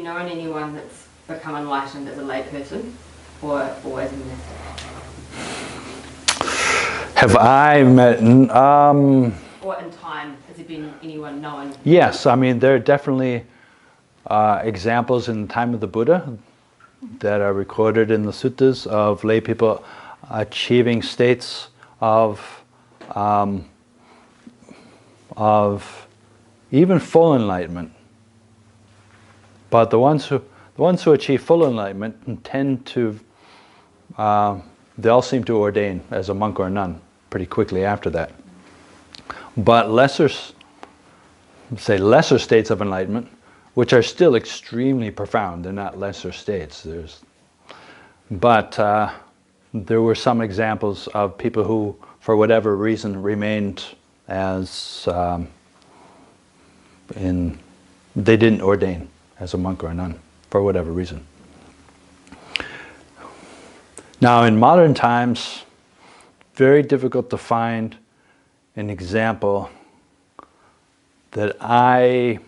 known anyone that's become enlightened as a layperson or as a monastic? Have I met... or in time, has there been anyone known? Yes, I mean, there are definitely examples in the time of the Buddha that are recorded in the suttas of lay people achieving states of even full enlightenment. But the ones who achieve full enlightenment tend to they all seem to ordain as a monk or a nun pretty quickly after that. But lesser states of enlightenment, which are still extremely profound, they're not lesser states. But there were some examples of people who, for whatever reason, remained as they didn't ordain as a monk or a nun, for whatever reason. Now, in modern times, very difficult to find an example that I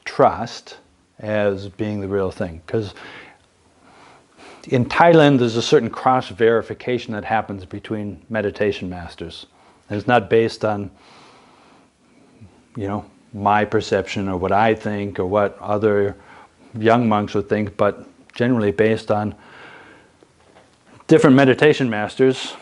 trust as being the real thing. Because in Thailand, there's a certain cross-verification that happens between meditation masters. And it's not based on, my perception or what I think or what other young monks would think, but generally based on different meditation masters,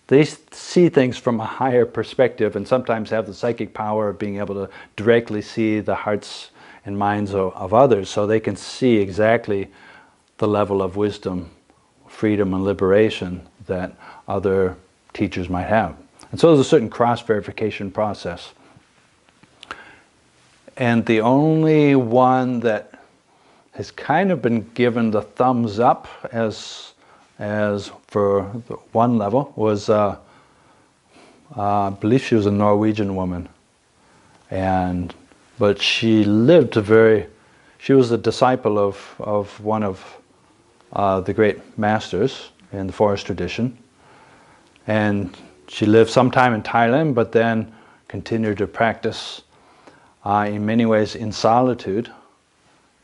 they see things from a higher perspective and sometimes have the psychic power of being able to directly see the hearts and minds of others, so they can see exactly the level of wisdom, freedom, and liberation that other teachers might have. And so there's a certain cross-verification process. And the only one that has kind of been given the thumbs up as for one level was, I believe she was a Norwegian woman, but she lived she was a disciple of one of the great masters in the forest tradition, and she lived some time in Thailand, but then continued to practice in many ways in solitude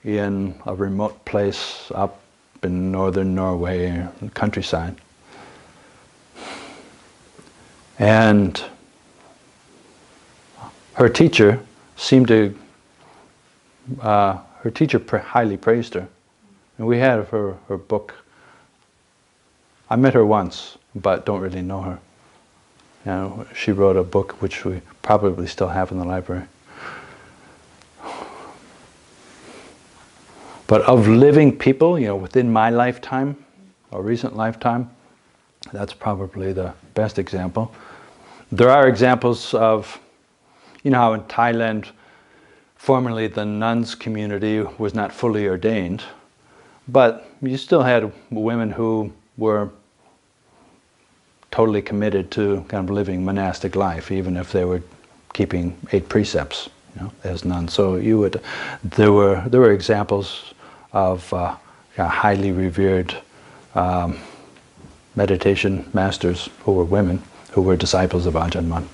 in a remote place up in northern Norway, countryside. And her teacher highly praised her. And we had her book. I met her once, but don't really know her. She wrote a book which we probably still have in the library. But of living people, within my lifetime, or recent lifetime, that's probably the best example. There are examples of, how in Thailand, formerly the nuns community was not fully ordained, but you still had women who were totally committed to kind of living monastic life, even if they were keeping 8 precepts, as nuns. So there were examples of highly revered meditation masters who were women, who were disciples of Ajahn Mun.